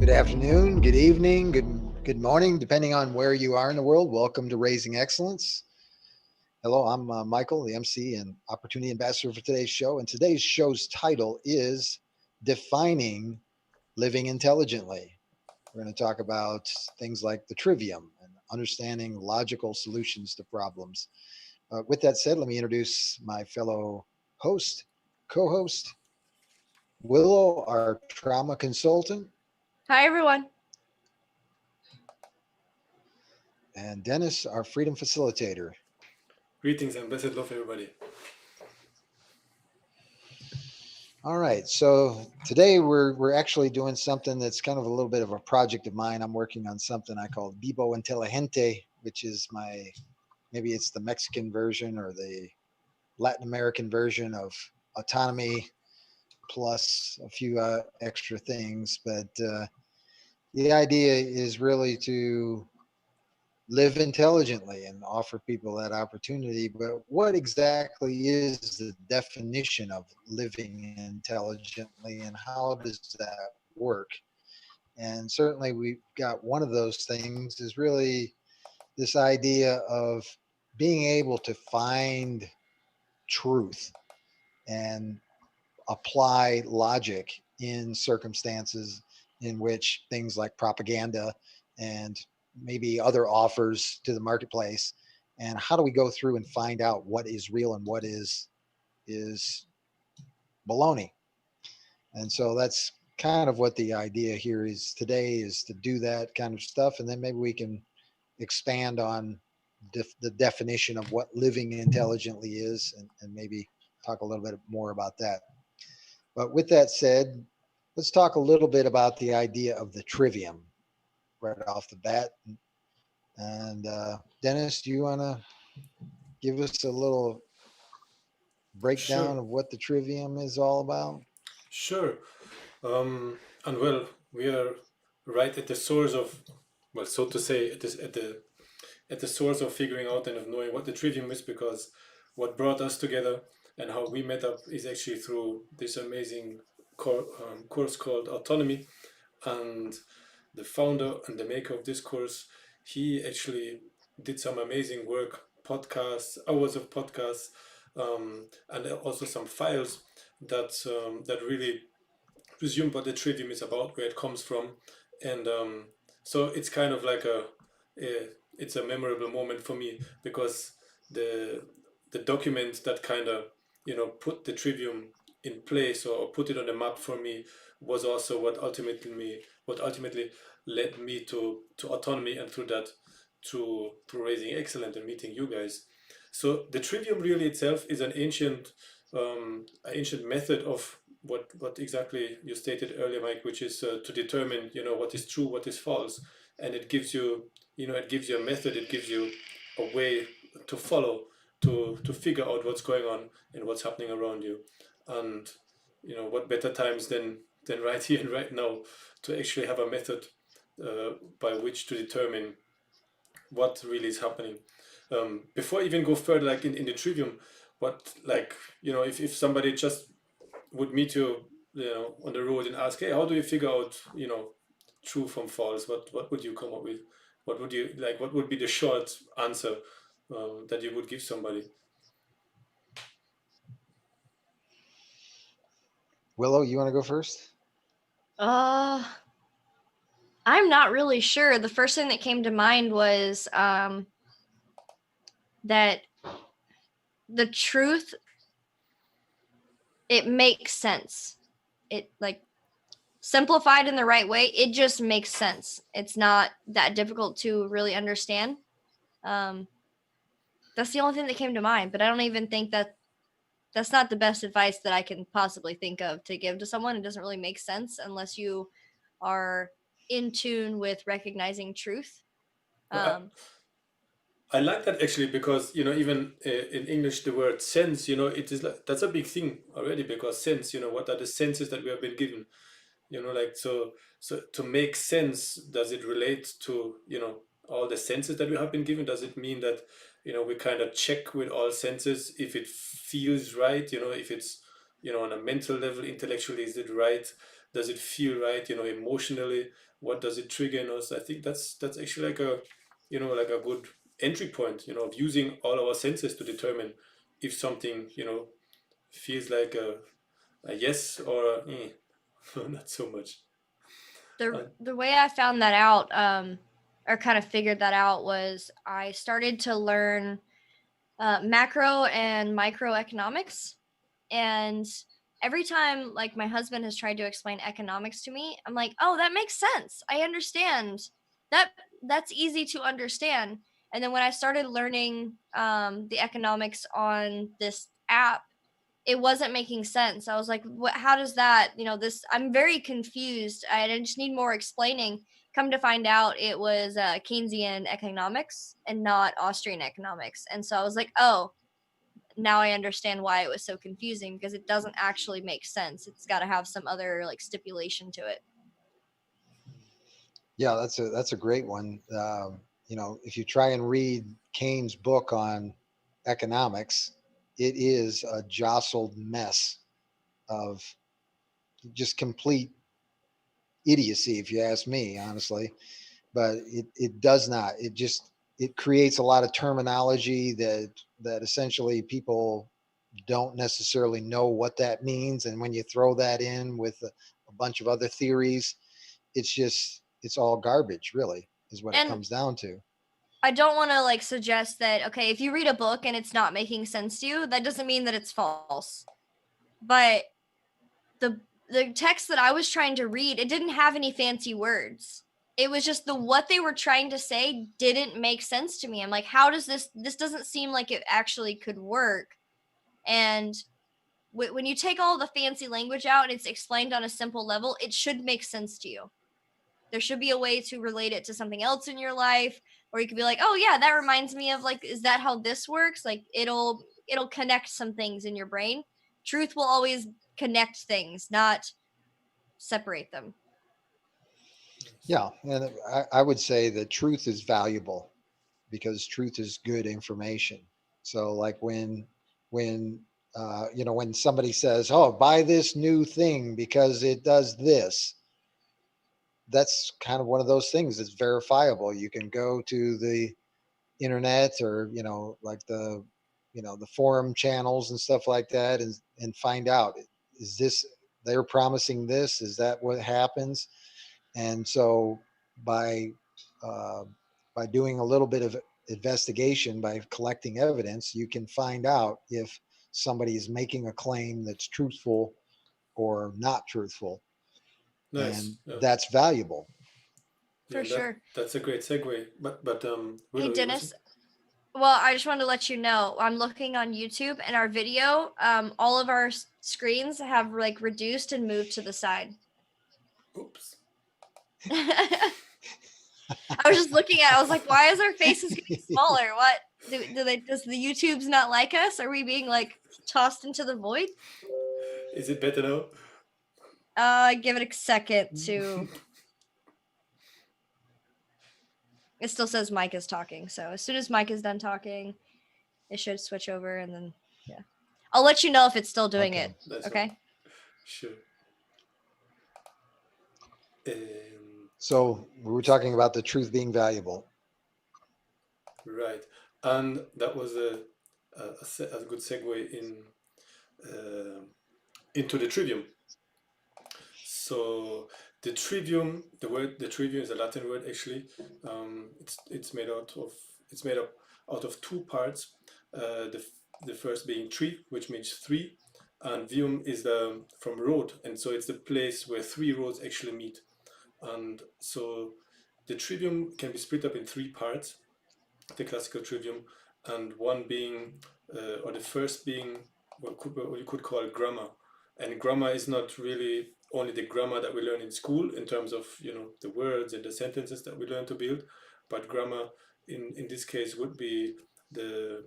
Good afternoon, good evening, good morning, depending on where you are in the world. Welcome to Raising Excellence. Hello, I'm Michael, the MC and Opportunity Ambassador for today's show. And today's show's title is Defining Living Intelligently. We're going to talk about things like the trivium and understanding logical solutions to problems. With that said, let me introduce my fellow host, co-host, Willow, our trauma consultant, Hi, everyone. and Dennis, our freedom facilitator. Greetings and blessed love, everybody. All right, so today we're actually doing something that's kind of a little bit of a project of mine. I'm working on something I call Vivo Inteligente, which is maybe it's the Mexican version or the Latin American version of autonomy plus a few extra things. But the idea is really to live intelligently and offer people that opportunity. But what exactly is the definition of living intelligently and how does that work? And certainly we've got one of those things is really this idea of being able to find truth and apply logic in circumstances in which things like propaganda and maybe other offers to the marketplace, and how do we go through and find out what is real and what is baloney. And so that's kind of what the idea here is today, is to do that kind of stuff, and then maybe we can expand on the definition of what living intelligently is, and maybe talk a little bit more about that. But with that said, let's talk a little bit about the idea of the trivium right off the bat. And Dennis, do you want to give us a little breakdown Sure, of what the trivium is all about? sure. And well, we are right at the source of, well, so to say, at the source of figuring out and of knowing what the trivium is, because what brought us together and how we met up is actually through this amazing course called Autonomy. And the founder and the maker of this course, he actually did some amazing work, podcasts, hours of podcasts, and also some files that really resume what the trivium is about, where it comes from, and so it's kind of like a it's a memorable moment for me because the the document that kind of put the trivium in place or put it on the map for me was also what ultimately led me to autonomy, and through that to raising excellent and meeting you guys. So the trivium really itself is an ancient method of what exactly you stated earlier, Mike, which is to determine what is true, what is false, and it gives you a method, it gives you a way to follow to figure out what's going on and what's happening around you. And what better times than right here and right now to actually have a method by which to determine what really is happening. Before I even go further, like in the trivium, what, like, if somebody just would meet you, on the road and ask, hey, how do you figure out, true from false? What would you come up with? What would you like? What would be the short answer that you would give somebody? Willow, you want to go first? Uh, I'm not really sure. The first thing that came to mind was that the truth, it makes sense. It, like, simplified in the right way, it just makes sense. It's not that difficult to really understand. Um, that's the only thing that came to mind, but I don't even think that's not the best advice that I can possibly think of to give to someone. It doesn't really make sense unless you are in tune with recognizing truth. Well, I like that actually because even in English the word sense, it is like, that's a big thing already, because sense, what are the senses that we have been given? Like, so to make sense, does it relate to all the senses that we have been given? Does it mean that we kind of check with all senses if it feels right, if it's on a mental level, intellectually, is it right? Does it feel right? Emotionally, what does it trigger in us? I think that's actually like a, like a good entry point, of using all our senses to determine if something, feels like a yes or a, not so much. The way I found that out, or kind of figured that out, was I started to learn macro and microeconomics, and every time like my husband has tried to explain economics to me, I'm like, oh, that makes sense. I understand that. That's easy to understand. And then when I started learning the economics on this app, it wasn't making sense. I was like, what, how does that, this, I'm very confused. I just need more explaining. Come to find out, it was Keynesian economics and not Austrian economics. And so I was like, oh, now I understand why it was so confusing, because it doesn't actually make sense. It's got to have some other like stipulation to it. Yeah, that's a great one. If you try and read Keynes' book on economics, it is a jostled mess of just complete idiocy, if you ask me, honestly. But it does not. It creates a lot of terminology that essentially people don't necessarily know what that means, and when you throw that in with a bunch of other theories, it's all garbage, really, is what it And comes down to. I don't want to like suggest that, okay, if you read a book and it's not making sense to you, that doesn't mean that it's false. But the the text that I was trying to read, it didn't have any fancy words. It was just what they were trying to say didn't make sense to me. I'm like, how does this doesn't seem like it actually could work. And when you take all the fancy language out and it's explained on a simple level, it should make sense to you. There should be a way to relate it to something else in your life, or you could be like, oh yeah, that reminds me of, like, is that how this works? Like it'll connect some things in your brain. Truth will always connect things, not separate them. Yeah, and I would say that truth is valuable because truth is good information. So, like when somebody says, "Oh, buy this new thing because it does this," that's kind of one of those things that's verifiable. You can go to the internet, or like the forum channels and stuff like that, and find out, is this, they're promising this, is that what happens? And so by uh, by doing a little bit of investigation, by collecting evidence, you can find out if somebody is making a claim that's truthful or not truthful, and Nice. Yeah. that's valuable. Yeah, For sure. that's a great segue. But Hey Willow, you were saying? Dennis, well, I just wanted to let you know, I'm looking on YouTube, and our video, all of our screens have like reduced and moved to the side. Oops. I was just looking at it, I was like, why is our faces getting smaller? What does the YouTubes not like us? Are we being like tossed into the void? Is it better now? Give it a second to. It still says Mike is talking, so as soon as Mike is done talking, it should switch over, and then yeah, I'll let you know if it's still doing Okay. it. That's Okay. right. Sure. So we were talking about the truth being valuable. Right. And that was a good segue uh, into the trivium. So the word the trivium is a Latin word actually. It's made up out of two parts. The first being tri, which means three, and vium is from road, and so it's the place where three roads actually meet. And so the trivium can be split up in three parts, the classical trivium, and one being, or the first being what you could call grammar. And grammar is not really only the grammar that we learn in school in terms of the words and the sentences that we learn to build, but grammar in this case would be the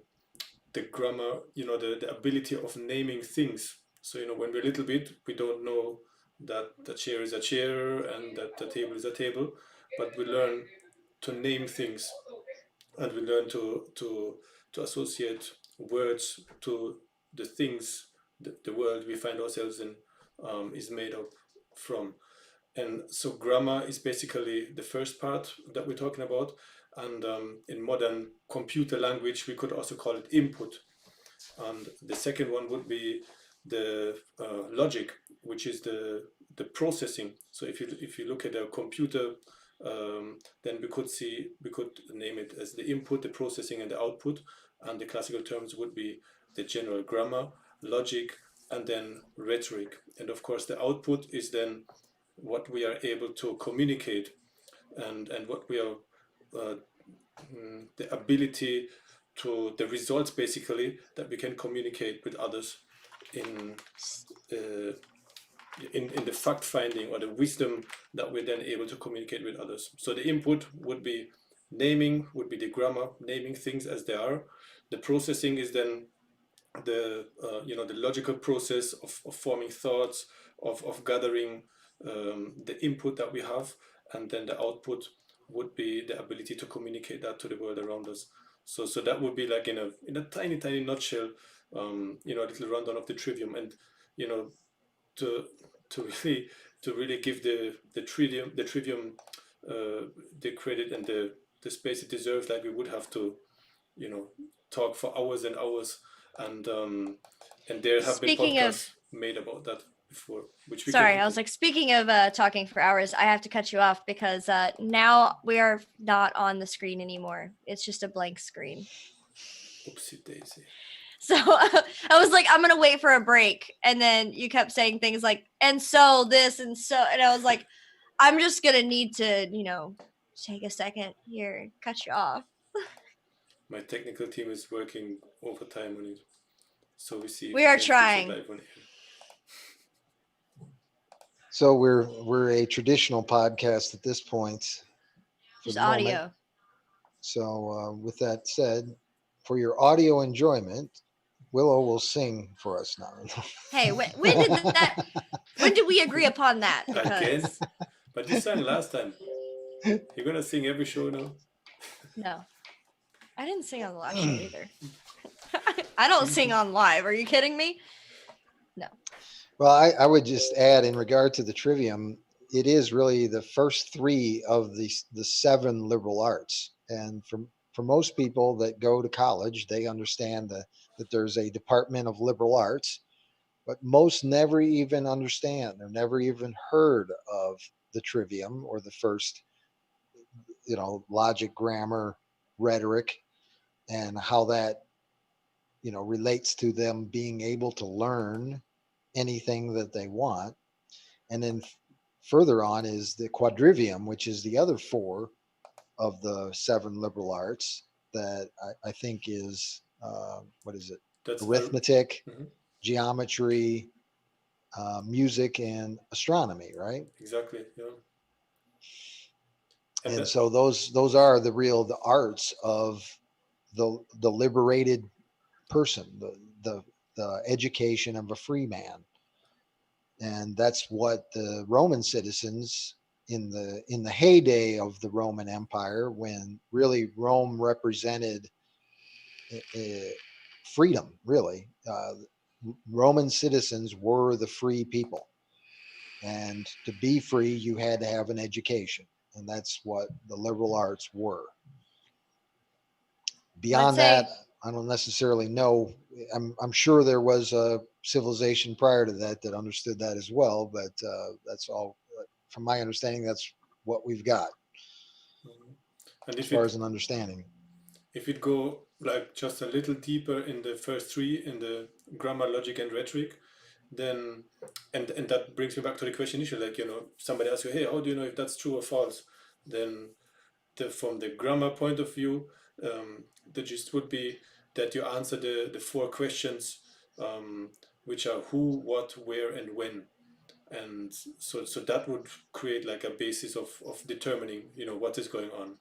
grammar, the ability of naming things. So when we're little bit, we don't know that the chair is a chair and that the table is a table, but we learn to name things, and we learn to associate words to the things the world we find ourselves in is made up from. And so grammar is basically the first part that we're talking about. And in modern computer language, we could also call it input. And the second one would be the logic, which is the processing. So if you look at a computer, then we could name it as the input, the processing, and the output. And the classical terms would be the general grammar, logic, and then rhetoric. And of course, the output is then what we are able to communicate, and what we are the ability to the results basically that we can communicate with others in uh, in the fact finding or the wisdom that we're then able to communicate with others. So the input would be naming, would be the grammar, naming things as they are. The processing is then the the logical process of forming thoughts, of gathering the input that we have, and then the output would be the ability to communicate that to the world around us. So that would be like in a tiny nutshell, a little rundown of the trivium. And you know to to really give the trivium the credit and the space it deserves. Like we would have to you know talk for hours and hours, and there have been Speaking of, podcasts made about that before, which we sorry, can. I was like, speaking of talking for hours, I have to cut you off because now we are not on the screen anymore. It's just a blank screen. Oopsie daisy. So I was like, I'm gonna wait for a break, and then you kept saying things like, and so this and so, and I was like, I'm just gonna need to, take a second here and cut you off. My technical team is working overtime on it, so we see if We are can fix it trying. live on air. So we're a traditional podcast at this point. For Just the moment. audio. So with that said, for your audio enjoyment, Willow will sing for us now. Hey, when did that? When did we agree upon that? Again? Because But you sang last time. You're gonna sing every show now? no, I didn't sing on the last show either. I don't sing on live. Are you kidding me? Well, I would just add in regard to the trivium, it is really the first three of the seven liberal arts. And for most people that go to college, they understand that there's a department of liberal arts, but most never even understand. They've never even heard of the trivium or the first, logic, grammar, rhetoric, and how that, relates to them being able to learn anything that they want. And then further on is the quadrivium, which is the other four of the seven liberal arts that I think is, what is it? That's Arithmetic, Mhm. geometry, music, and astronomy, right? Exactly, yeah. And that- so those are the arts of the liberated person, the education of a free man. And that's what the Roman citizens in the heyday of the Roman Empire, when really Rome represented freedom, really. Roman citizens were the free people, and to be free, you had to have an education, and that's what the liberal arts were. Beyond say- that, I don't necessarily know. I'm sure there was a civilization prior to that that understood that as well, but that's all. From my understanding, that's what we've got And as if far it as an understanding. if it go like just a little deeper in the first three, in the grammar, logic, and rhetoric, then and that brings me back to the question issue. Like somebody asks you, hey, how do you know if that's true or false? Then from the grammar point of view, the gist would be that you answer the four questions, which are who, what, where, and when. And so that would create like a basis of determining what is going on,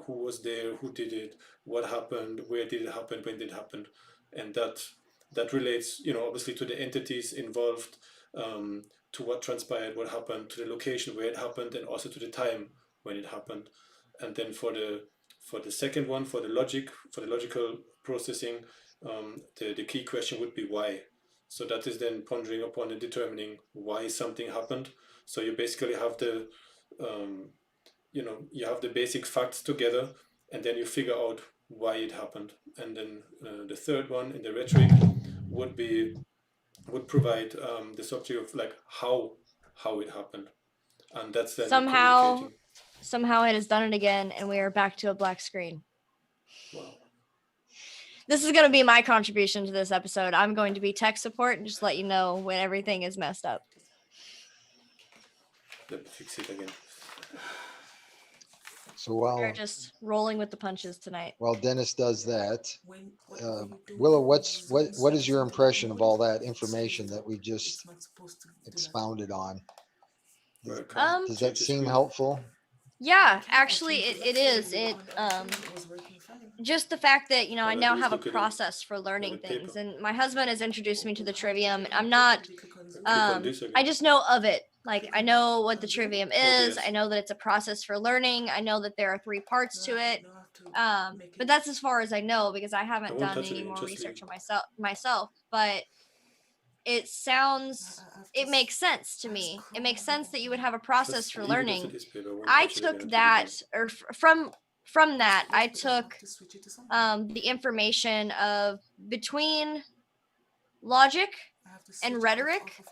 who was there, who did it, what happened, where did it happen, when did it happen. And that relates obviously to the entities involved, to what transpired, what happened, to the location where it happened, and also to the time when it happened. And then for the second one, for the logical processing, the key question would be why. So that is then pondering upon and determining why something happened. So you basically have um, you have the basic facts together, and then you figure out why it happened. And then the third one in the rhetoric would be would provide the subject of like how it happened, and that's then Somehow, communicating. it has done it again, and we are back to a black screen. Wow. This is going to be my contribution to this episode. I'm going to be tech support and just let you know when everything is messed up. Let me fix it again. So We're just rolling with the punches tonight. while Dennis does that, Willow, what is your impression of all that information that we just expounded on? Does that seem helpful? Yeah, actually it is. It just the fact that, you know, I now have a process for learning things, and my husband has introduced me to the trivium. I'm not I just know of it. Like, I know what the trivium is. I know that it's a process for learning. I know that there are 3 parts to it. But that's as far as I know, because I haven't done any more research on myself. But it makes sense to me. It makes sense that you would have a process for learning. I took that, or from that, I took the information of between logic and rhetoric,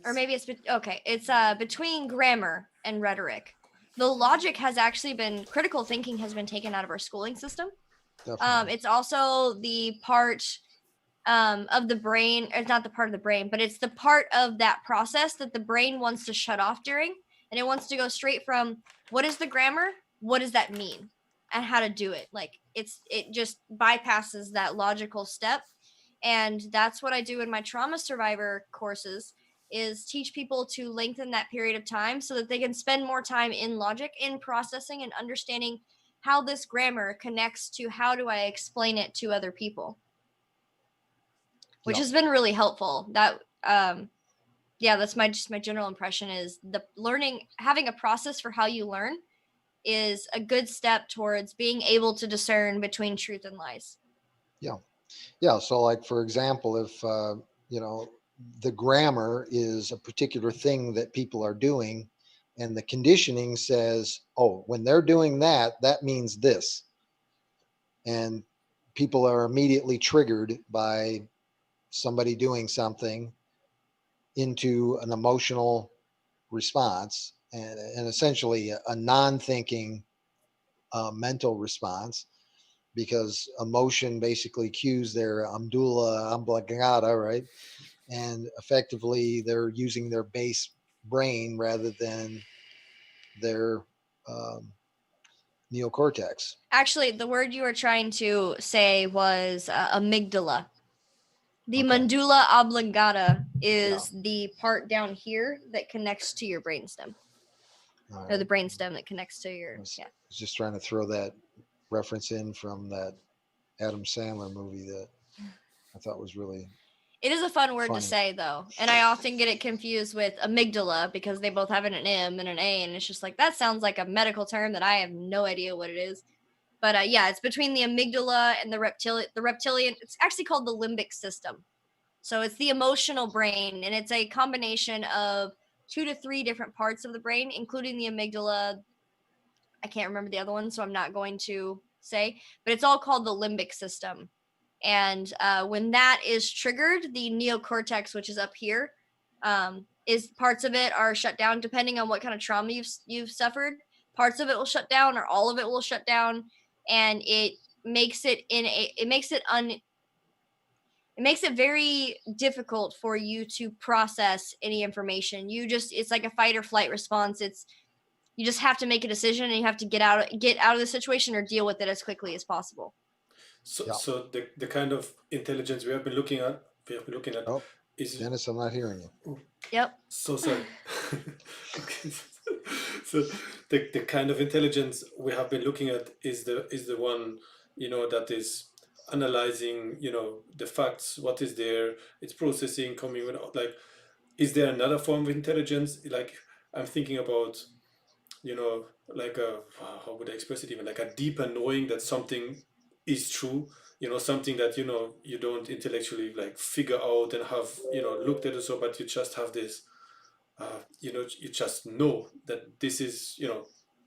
or maybe it's between grammar and rhetoric. The logic has actually been, critical thinking has been taken out of our schooling system. It's also the part of the brain. It's not the part of the brain, but it's the part of that process that the brain wants to shut off during, and it wants to go straight from what is the grammar, what does that mean, and how to do it. Like, it just bypasses that logical step. And that's what I do in my trauma survivor courses, is teach people to lengthen that period of time so that they can spend more time in logic, in processing and understanding how this grammar connects to how do I explain it to other people, which has been really helpful. That that's my general impression, is the learning, having a process for how you learn is a good step towards being able to discern between truth and lies. Yeah. So, like, for example, if the grammar is a particular thing that people are doing, and the conditioning says, oh, when they're doing that, that means this, and people are immediately triggered by somebody doing something into an emotional response, and essentially a non-thinking mental response, because emotion basically cues their amygdala oblongata, right? And effectively they're using their base brain rather than their neocortex. Actually, the word you were trying to say was amygdala. The medulla oblongata is the part down here that connects to your brainstem, or the brainstem that connects to your. I was just trying to throw that reference in from that Adam Sandler movie that I thought was really. It is a fun word funny to say, though, and I often get it confused with amygdala because they both have an M and an A, and it's just like, that sounds like a medical term that I have no idea what it is. But it's between the amygdala and the reptilian. It's actually called the limbic system. So it's the emotional brain, and it's a combination of 2 to 3 different parts of the brain, including the amygdala. I can't remember the other one, so I'm not going to say, but it's all called the limbic system. And when that is triggered, the neocortex, which is up here, is parts of it are shut down depending on what kind of trauma you've suffered. Parts of it will shut down, or all of it will shut down, and it makes it very difficult for you to process any information. It's like a fight or flight response. You just have to make a decision, and you have to get out of the situation or deal with it as quickly as possible. So the kind of intelligence we have been looking at Oh, is. Dennis, I'm not hearing you. Yep. So sorry. Okay. So the kind of intelligence we have been looking at is the one, that is analyzing, the facts, what is there, it's processing, coming with, like, is there another form of intelligence? Like, I'm thinking about, like how would I express it, even like a deeper knowing that something is true, something that you don't intellectually like figure out and have looked at it, so but you just have this you just know that this is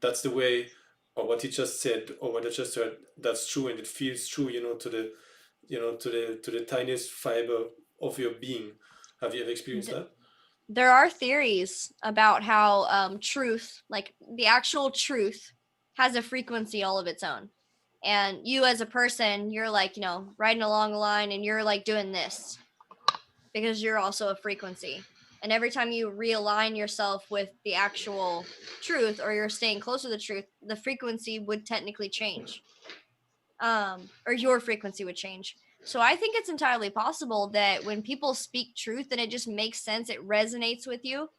that's the way, or what he just said or what I just heard, that's true, and it feels true to the to the tiniest fiber of your being. Have you ever experienced that? There are theories about how truth, like the actual truth, has a frequency all of its own. And you as a person, you're like, riding along the line and you're like doing this because you're also a frequency. And every time you realign yourself with the actual truth, or you're staying close to the truth, the frequency would technically change. Or your frequency would change. So I think it's entirely possible that when people speak truth and it just makes sense, it resonates with you,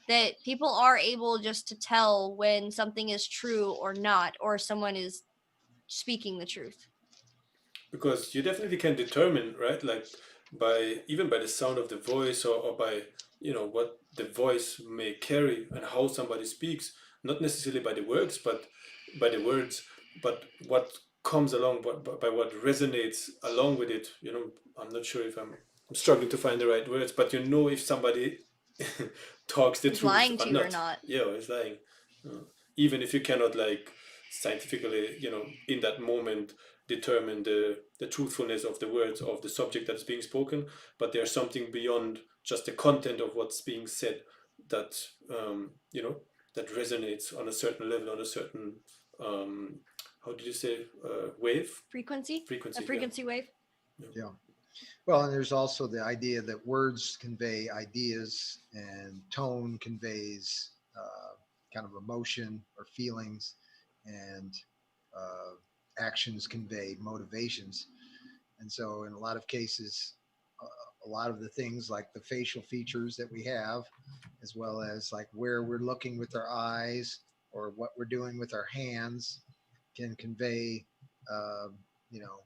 that people are able just to tell when something is true or not, or someone is speaking the truth. Because you definitely can determine, right, like by even by the sound of the voice, or by what the voice may carry and how somebody speaks, not necessarily by the words, but by the words, but what comes along, by what resonates along with it. I'm not sure if I'm struggling to find the right words, but if somebody talks the Is truth lying or to you or not. not. Yeah, or is lying. Even if you cannot like scientifically in that moment determine the truthfulness of the words of the subject that's being spoken, but there's something beyond just the content of what's being said that that resonates on a certain level, on a certain how did you say, wave Frequency? A frequency. Yeah. frequency wave? Yeah. Well, and there's also the idea that words convey ideas and tone conveys kind of emotion or feelings, and actions convey motivations. And so, in a lot of cases, a lot of the things like the facial features that we have, as well as like where we're looking with our eyes or what we're doing with our hands, can convey, uh, you know,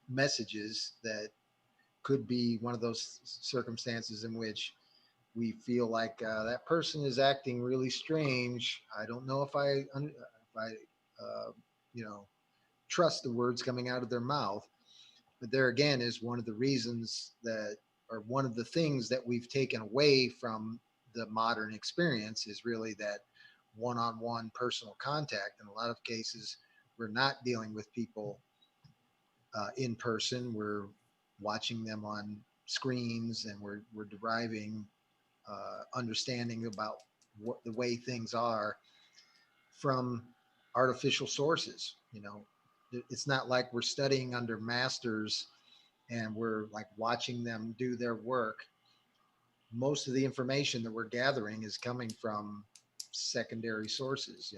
messages that could be one of those circumstances in which we feel like that person is acting really strange. I don't know if I you know, trust the words coming out of their mouth. But there again is one of the reasons that, or one of the things that we've taken away from the modern experience is really that one-on-one personal contact. In a lot of cases, we're not dealing with people in person. We're watching them on screens, and we're deriving understanding about what the way things are from artificial sources. It's not like we're studying under masters and we're like watching them do their work. Most of the information that we're gathering is coming from secondary sources.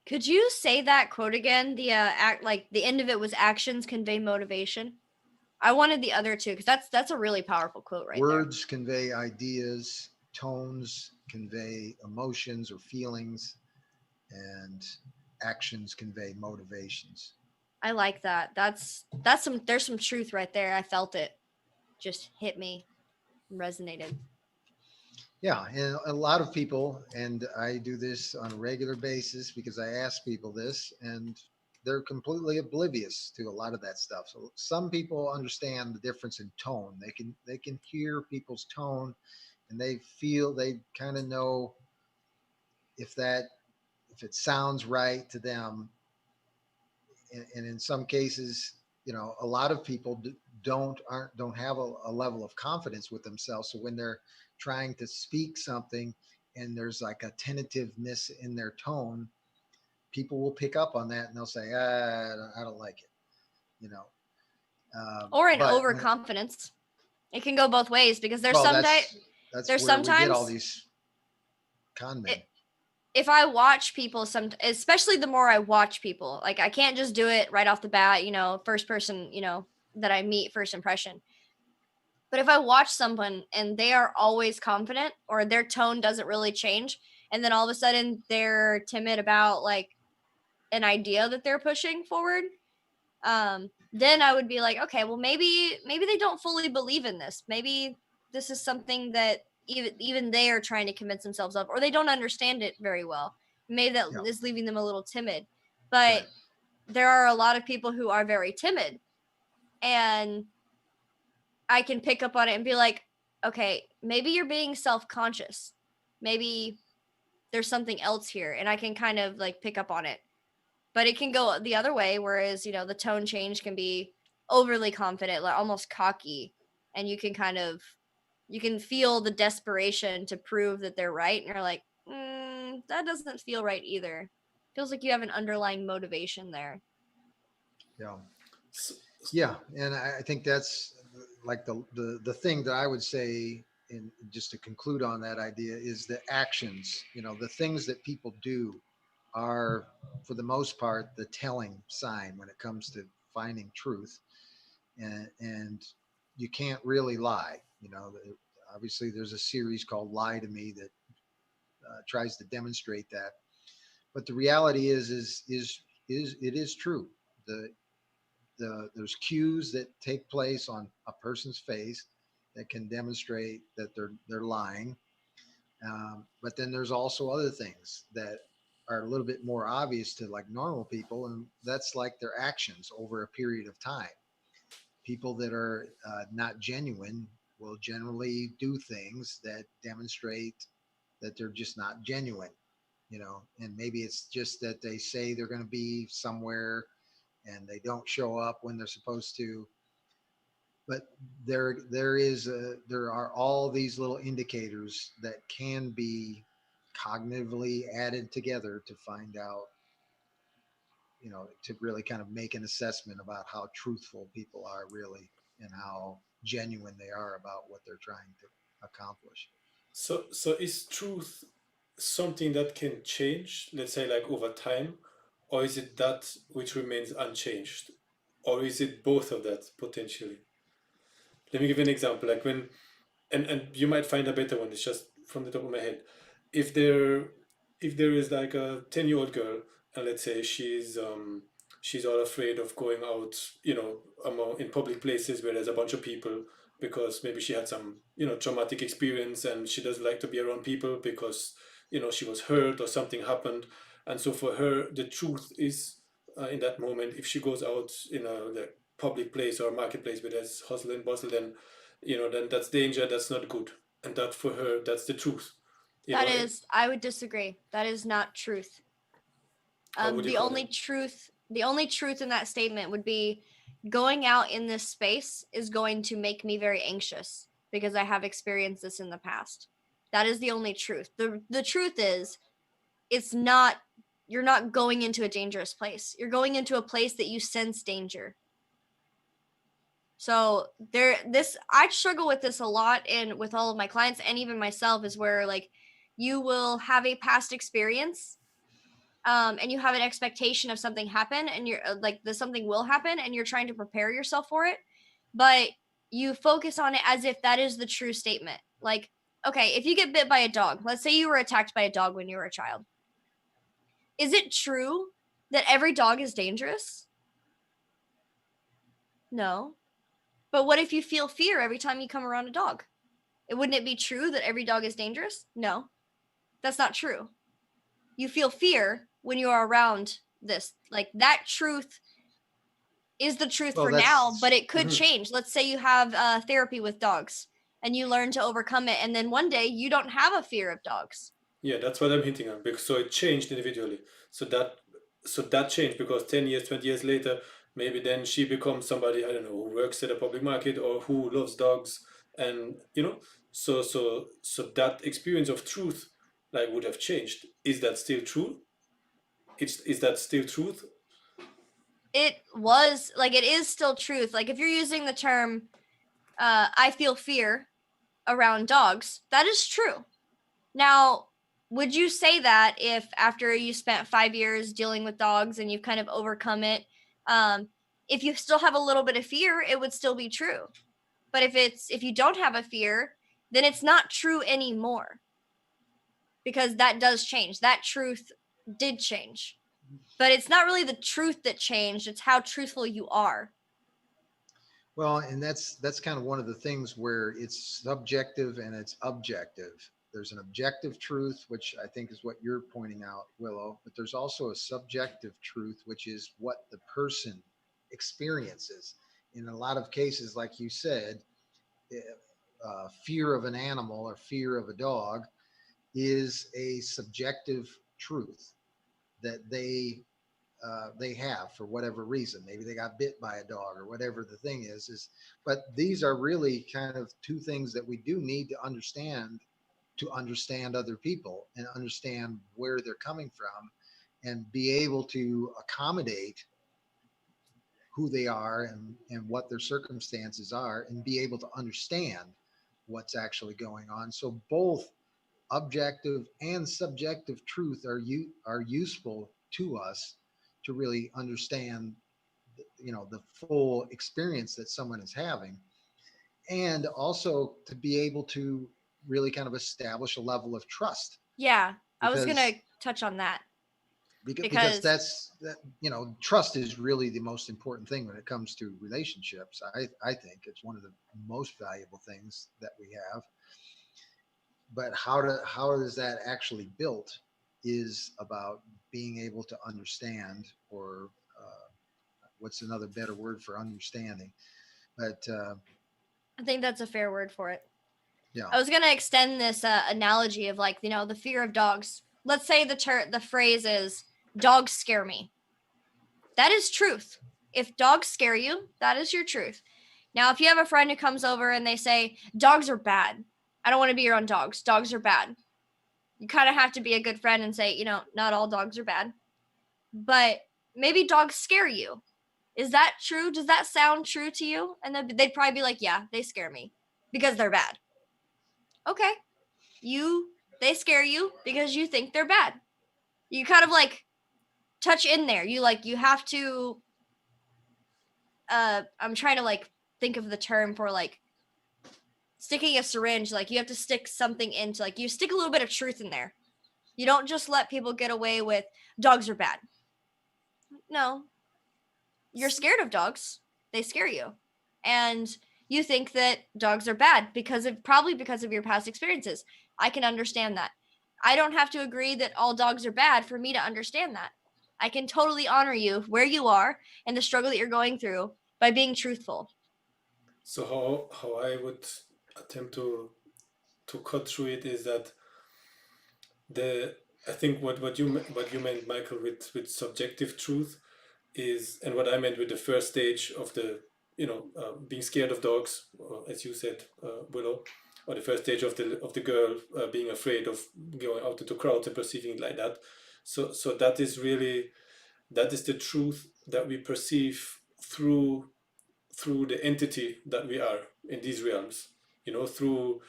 Could you say that quote again? The end of it was actions convey motivation. I wanted the other two because that's a really powerful quote right there. Words convey ideas, tones convey emotions or feelings, and actions convey motivations. I like that. There's some truth right there. I felt it. Just hit me, resonated. Yeah, and a lot of people, and I do this on a regular basis because I ask people this, and they're completely oblivious to a lot of that stuff. So some people understand the difference in tone. They can hear people's tone, and they kind of know if that if it sounds right to them. And in some cases, a lot of people don't have a level of confidence with themselves. So when they're trying to speak something and there's like a tentativeness in their tone, people will pick up on that and they'll say, I don't like it, you know. Or an But overconfidence. It can go both ways because well, that's there's where we get all sometimes these con men. If I watch people, especially the more I watch people, like I can't just do it right off the bat, first person, that I meet, first impression. But if I watch someone and they are always confident or their tone doesn't really change, and then all of a sudden they're timid about like an idea that they're pushing forward, then I would be like, okay, well maybe they don't fully believe in this. Maybe this is something that even they are trying to convince themselves of, or they don't understand it very well. Maybe that Yeah. is leaving them a little timid. But Right. there are a lot of people who are very timid, and I can pick up on it and be like, okay, maybe you're being self-conscious. Maybe there's something else here, and I can kind of like pick up on it. But it can go the other way, whereas, you know, the tone change can be overly confident, like almost cocky, and you can feel the desperation to prove that they're right, and you're like, that doesn't feel right either. Feels like you have an underlying motivation there. Yeah. So, Yeah, and I think that's like the thing that I would say, in just to conclude on that idea, is the actions. You know, the things that people do are, for the most part, the telling sign when it comes to finding truth, and you can't really lie. You know, obviously there's a series called Lie to Me that tries to demonstrate that, but the reality is it is true. The there's cues that take place on a person's face that can demonstrate that they're lying. But then there's also other things that are a little bit more obvious to like normal people, and that's like their actions over a period of time. People that are not genuine will generally do things that demonstrate that they're just not genuine, you know, and maybe it's just that they say they're going to be somewhere and they don't show up when they're supposed to. But there are all these little indicators that can be cognitively added together to find out, you know, to really kind of make an assessment about how truthful people are really, and how genuine they are about what they're trying to accomplish. so is truth something that can change, let's say like over time, or is it that which remains unchanged, or is it both of that potentially? Let me give you an example. Like when, and you might find a better one. It's just from the top of my head. If there, if there is like a 10-year-old girl, and let's say she's all afraid of going out, you know, among in public places where there's a bunch of people because maybe she had some, you know, traumatic experience and she doesn't like to be around people because, you know, she was hurt or something happened, and so for her the truth is, in that moment, if she goes out in a like public place or marketplace where there's hustle and bustle, then, you know, then that's danger, that's not good, and that for her that's the truth, you That know. is, I would disagree. That is not truth. How would you The call only it? truth, the only truth in that statement would be going out in this space is going to make me very anxious because I have experienced this in the past. That is the only truth. The truth is, it's not, you're not going into a dangerous place. You're going into a place that you sense danger. So there, this, I struggle with this a lot, and with all of my clients and even myself, is where like you will have a past experience, and you have an expectation of something happen, and you're like, the something will happen, and you're trying to prepare yourself for it, but you focus on it as if that is the true statement. Like, okay, if you get bit by a dog, let's say you were attacked by a dog when you were a child, is it true that every dog is dangerous? No. But what if you feel fear every time you come around a dog? Wouldn't it be true that every dog is dangerous? No, that's not true. You feel fear when you are around this. Like, that truth is the truth Well, for now, that's but it could Mhm. change. Let's say you have therapy with dogs and you learn to overcome it, and then one day you don't have a fear of dogs. Yeah, that's what I'm hinting at. Because so it changed individually. So that changed because 10 years, 20 years later, maybe then she becomes somebody, I don't know, who works at a public market or who loves dogs, and you know, so that experience of truth like would have changed. Is that still true? Is that still truth? It was like, it is still truth. Like, if you're using the term, I feel fear around dogs, that is true. Now, would you say that if after you spent 5 years dealing with dogs and you've kind of overcome it, um, if you still have a little bit of fear, it would still be true? But if you don't have a fear, then it's not true anymore, because that does change. That truth did change. But it's not really the truth that changed, it's how truthful you are. well, and that's kind of one of the things where it's subjective and it's objective. there's an objective truth, which I think is what you're pointing out, Willow, but there's also a subjective truth, which is what the person experiences. In a lot of cases, like you said, eh, fear of an animal or fear of a dog is a subjective truth that they have for whatever reason. Maybe they got bit by a dog or whatever the thing is. But these are really kind of two things that we do need to understand other people and understand where they're coming from and be able to accommodate who they are and what their circumstances are and be able to understand what's actually going on. So both objective and subjective truth are useful to us to really understand the full experience that someone is having, and also to be able to really kind of establish a level of trust. Yeah, I was because gonna touch on that because because trust is really the most important thing when it comes to relationships. I think it's one of the most valuable things that we have. But how is that actually built is about being able to understand, or what's another better word for understanding? But I think that's a fair word for it. yeah, I was gonna extend this analogy of like the fear of dogs. Let's say the phrase is "dogs scare me." That is truth. If dogs scare you, that is your truth. Now, if you have a friend who comes over and they say dogs are bad, I don't want to be around dogs. Dogs are bad. You kind of have to be a good friend and say, not all dogs are bad, but maybe dogs scare you. Is that true? Does that sound true to you? And they'd probably be like, yeah, they scare me because they're bad. Okay. They scare you because you think they're bad. You kind of like touch in there. You have to I'm trying to like think of the term for like sticking a syringe. Like you have to stick something into, like, you stick a little bit of truth in there. You don't just let people get away with dogs are bad. No. You're scared of dogs. They scare you. And you think that dogs are bad probably because of your past experiences. I can understand that. I don't have to agree that all dogs are bad for me to understand that. I can totally honor you where you are and the struggle that you're going through by being truthful. So how I would attempt to cut through it is that the I think what you meant, Michael, with subjective truth is, and what I meant with the first stage of the being scared of dogs, as you said, Willow, or the first stage of the girl being afraid of going out into crowds and perceiving it like that. So that is the truth that we perceive through the entity that we are in these realms, through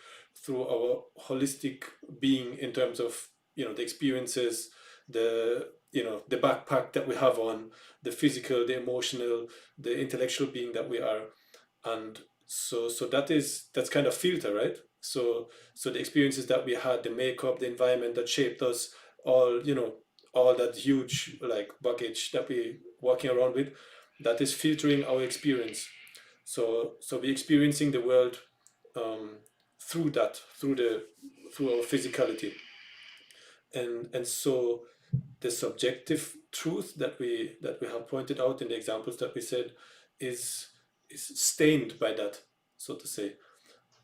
our holistic being, in terms of the experiences, the backpack that we have on, the physical, the emotional, the intellectual being that we are. And so that's kind of filter, right? So the experiences that we had, the makeup, the environment that shaped us, all all that huge like baggage that we walking around with, that is filtering our experience. So we're experiencing the world through that, through our physicality, and so the subjective truth that we have pointed out in the examples that we said is stained by that, so to say.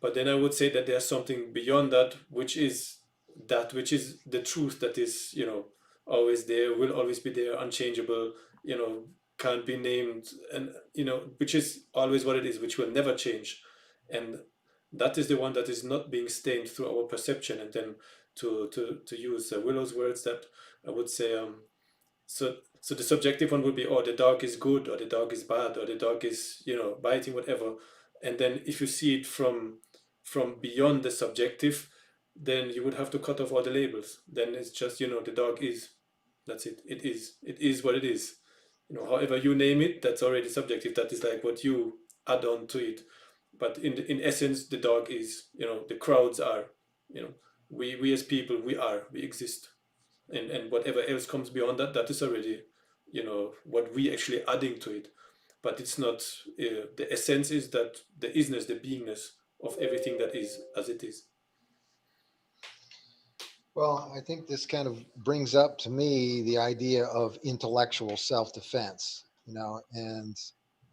But then I would say that there's something beyond that, which is the truth that is always there, will always be there, unchangeable, you know can't be named, and which is always what it is, which will never change. And that is the one that is not being stained through our perception. And then to use Willow's words, that I would say, so the subjective one would be, oh, the dog is good, or the dog is bad, or the dog is biting, whatever. And then if you see it from beyond the subjective, then you would have to cut off all the labels. Then it's just, the dog is, that's it. It is what it is. However you name it, that's already subjective. That is like what you add on to it. But in essence, the dog is, the crowds are, you know we as people, we exist. And whatever else comes beyond that, that is already, what we actually adding to it. But it's not, the essence is that the isness, the beingness of everything that is as it is. Well, I think this kind of brings up to me the idea of intellectual self-defense, and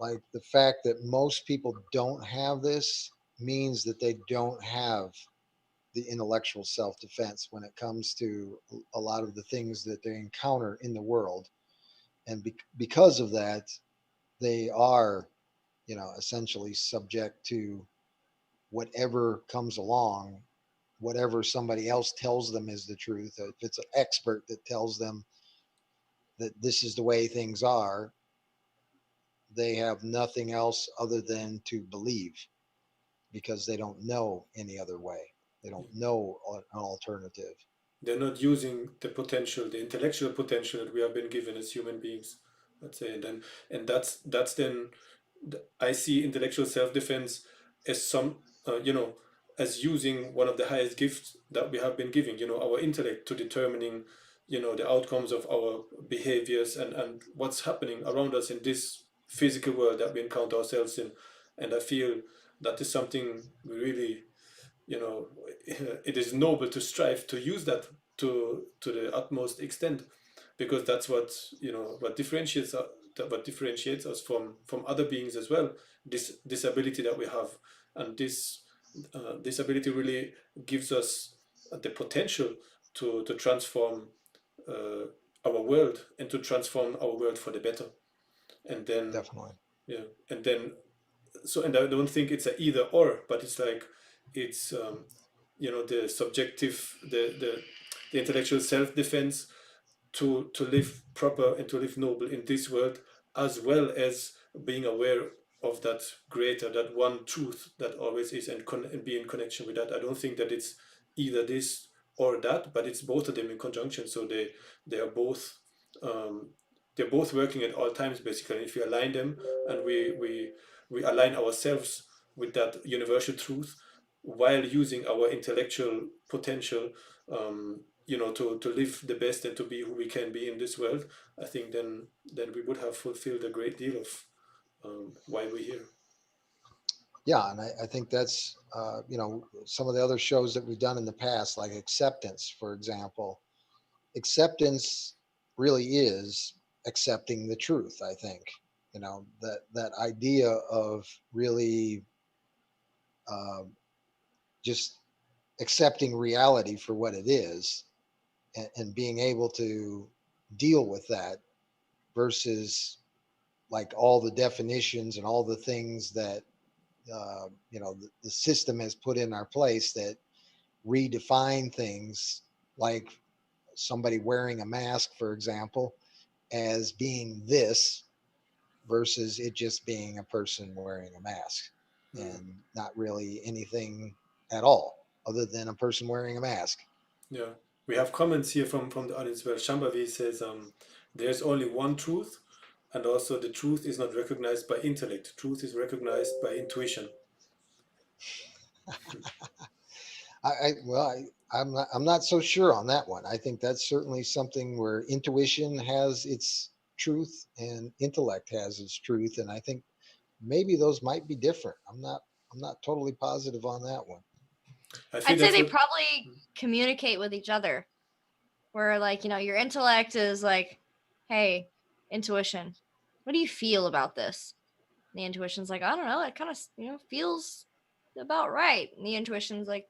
like the fact that most people don't have this means that they don't have the intellectual self-defense when it comes to a lot of the things that they encounter in the world. And because of that, they are, essentially subject to whatever comes along, whatever somebody else tells them is the truth. If it's an expert that tells them that this is the way things are, they have nothing else other than to believe because they don't know any other way. They don't know an alternative. They're not using the potential, the intellectual potential that we have been given as human beings, let's say. And that's then I see intellectual self-defense as as using one of the highest gifts that we have been given, our intellect, to determining, the outcomes of our behaviors and what's happening around us in this physical world that we encounter ourselves in. And I feel that is something we really, you know it is noble to strive to use that to the utmost extent, because that's what differentiates us from other beings as well. This ability that we have, and this ability really gives us the potential to transform uh, our world, and to transform our world for the better. And then, Definitely. yeah, and then, and I don't think it's a either or, but it's like, it's the subjective, the intellectual self-defense to live proper and to live noble in this world, as well as being aware of that greater, that one truth that always is, and be in connection with that. I don't think that it's either this or that, but it's both of them in conjunction. So they are both, um, they're both working at all times, basically. If we align them, and we align ourselves with that universal truth, while using our intellectual potential, to live the best and to be who we can be in this world, I think then we would have fulfilled a great deal of why we're here. Yeah, and I think that's some of the other shows that we've done in the past, like Acceptance, for example. Acceptance really is accepting the truth. I think that idea of really uh, just accepting reality for what it is, and being able to deal with that versus like all the definitions and all the things that the system has put in our place that redefine things, like somebody wearing a mask, for example, as being this versus it just being a person wearing a mask Mm. and not really anything at all other than a person wearing a mask. Yeah, we have comments here from the audience where Shambhavi says, there's only one truth, and also the truth is not recognized by intellect. Truth is recognized by intuition. I'm not so sure on that one. I think that's certainly something where intuition has its truth and intellect has its truth, and I think maybe those might be different. I'm not totally positive on that one. I feel I'd say that's they what. probably communicate with each other. Where like, your intellect is like, hey, intuition, what do you feel about this? And the intuition's like, I don't know, it kind of, feels about right. And the intuition's like,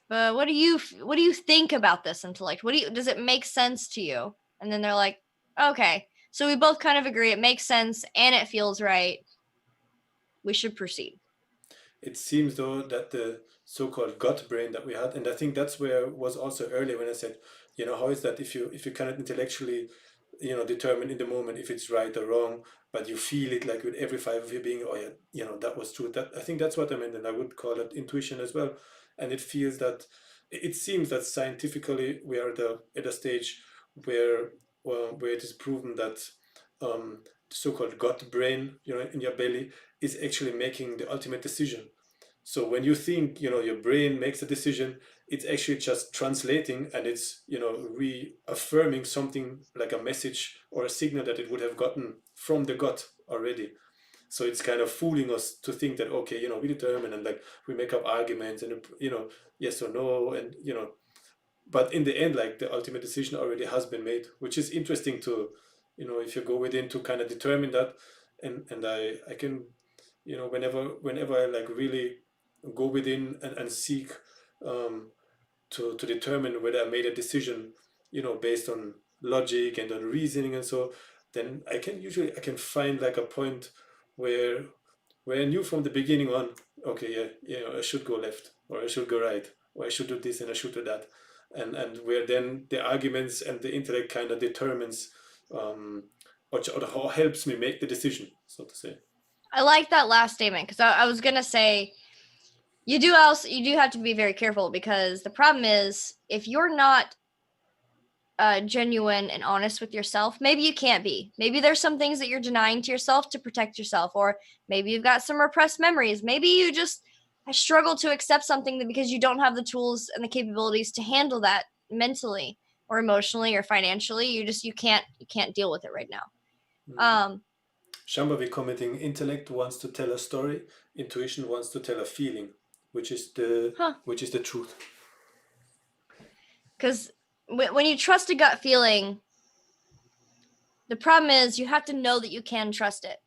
but what do you think about this intellect? Does it make sense to you? And then they're like, okay, so we both kind of agree it makes sense and it feels right. We should proceed. It seems though that the so-called gut brain that we had, and I think that's where was also earlier when I said, how is that if you cannot intellectually, determine in the moment if it's right or wrong, but you feel it like with every fiber of your being, oh yeah, that was true. That, I think that's what I meant, and I would call it intuition as well. And it feels that it seems that scientifically we are at a stage where, where it is proven that, the so-called gut brain, in your belly, is actually making the ultimate decision. So when you think, your brain makes a decision, it's actually just translating, and it's, reaffirming something like a message or a signal that it would have gotten from the gut already. So it's kind of fooling us to think that, okay, we determine, and like we make up arguments, and, yes or no, and, but in the end, like the ultimate decision already has been made, which is interesting to, if you go within to kind of determine that. And I can, whenever I like really go within and seek, um, to determine whether I made a decision, based on logic and on reasoning and so, then I can find like a point where I knew from the beginning on, okay, yeah, I should go left or I should go right or I should do this and I should do that, and where then the arguments and the intellect kind of determines, um, or how helps me make the decision, so to say. I like that last statement because I was gonna say you do have to be very careful, because the problem is if you're not genuine and honest with yourself, maybe you can't be. Maybe there's some things that you're denying to yourself to protect yourself, or maybe you've got some repressed memories. Maybe you just struggle to accept something that because you don't have the tools and the capabilities to handle that mentally or emotionally or financially. You can't deal with it right now. Shambhavi commenting, intellect wants to tell a story, intuition wants to tell a feeling, which is the truth. Because when you trust a gut feeling, the problem is you have to know that you can trust it.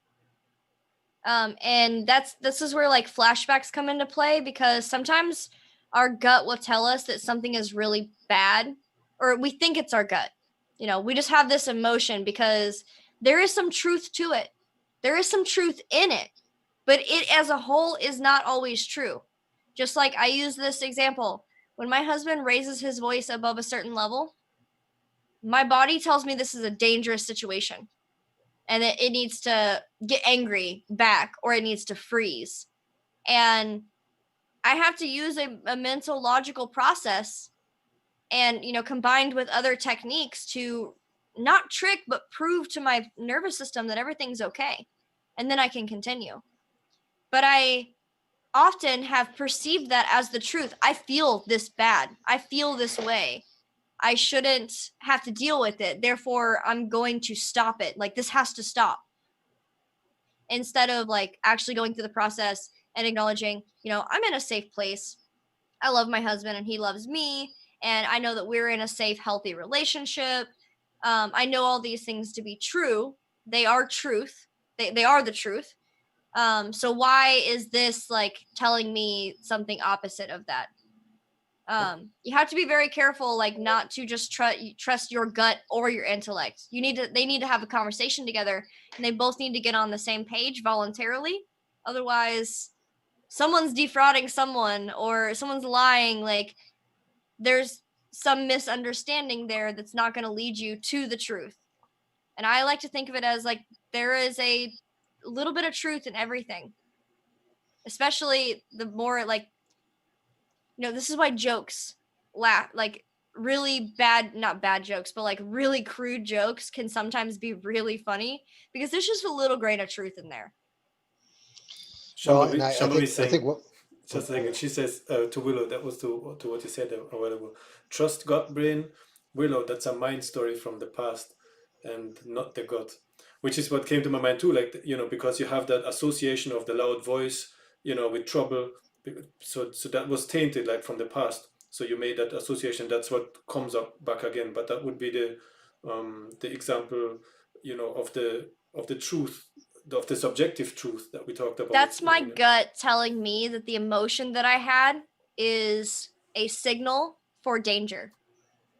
And this is where like flashbacks come into play, because sometimes our gut will tell us that something is really bad, or we think it's our gut. We just have this emotion because there is some truth to it. There is some truth in it, but it as a whole is not always true. Just like I use this example, when my husband raises his voice above a certain level, my body tells me this is a dangerous situation and that it needs to get angry back or it needs to freeze. And I have to use a mental logical process and, combined with other techniques to not trick, but prove to my nervous system that everything's okay. And then I can continue. But I often have perceived that as the truth. I feel this bad. I feel this way. I shouldn't have to deal with it. Therefore, I'm going to stop it. Like, this has to stop. Instead of like actually going through the process and acknowledging, I'm in a safe place. I love my husband and he loves me. And I know that we're in a safe, healthy relationship. I know all these things to be true. They are truth. They are the truth. So why is this like telling me something opposite of that? You have to be very careful, like not to just trust your gut or your intellect. They need to have a conversation together, and they both need to get on the same page voluntarily. Otherwise, someone's defrauding someone or someone's lying. Like, there's some misunderstanding there that's not going to lead you to the truth. And I like to think of it as like there is a little bit of truth in everything, especially the more like, this is why jokes like really bad, not bad jokes, but like really crude jokes can sometimes be really funny because there's just a little grain of truth in there. Well, and I Shambhavi think saying, what just a second, she says to Willow, that was to what you said a while ago. Trust gut brain, Willow, that's a mind story from the past and not the gut, which is what came to my mind too. Like, because you have that association of the loud voice, with trouble. So that was tainted like from the past. So you made that association. That's what comes up back again. But that would be the example, of the truth, of the subjective truth that we talked about. That's my gut telling me that the emotion that I had is a signal for danger.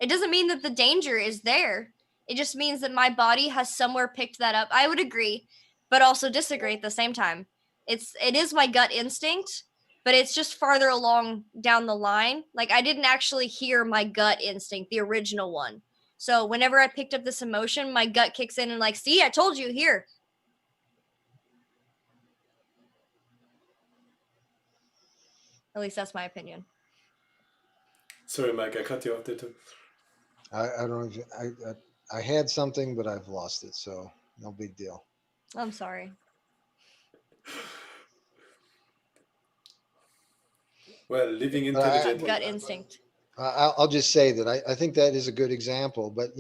It doesn't mean that the danger is there. It just means that my body has somewhere picked that up. I would agree, but also disagree at the same time. It is my gut instinct, but it's just farther along down the line. Like, I didn't actually hear my gut instinct, the original one. So whenever I picked up this emotion, my gut kicks in and like, see, I told you, here. At least that's my opinion. Sorry, Mike, I cut you off there too. I don't know if I had something, but I've lost it, so no big deal. I'm sorry. Well, living intelligently. Gut instinct. I'll just say that I think that is a good example, but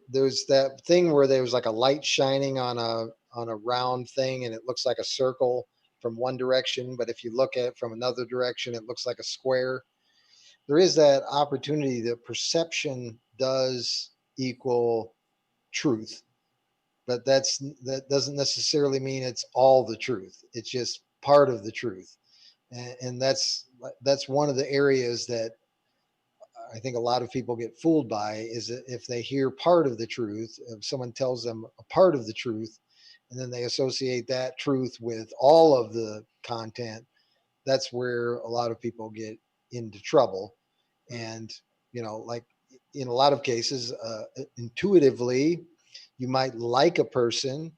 there's that thing where there was like a light shining on a round thing and it looks like a circle from one direction, but if you look at it from another direction, it looks like a square. there is that opportunity that perception does equal truth, but that doesn't necessarily mean it's all the truth. It's just part of the truth, and that's one of the areas that I think a lot of people get fooled by, is that if they hear part of the truth, if someone tells them a part of the truth, and then they associate that truth with all of the content, that's where a lot of people get into trouble. Mm. And, like in a lot of cases, intuitively, you might like a person,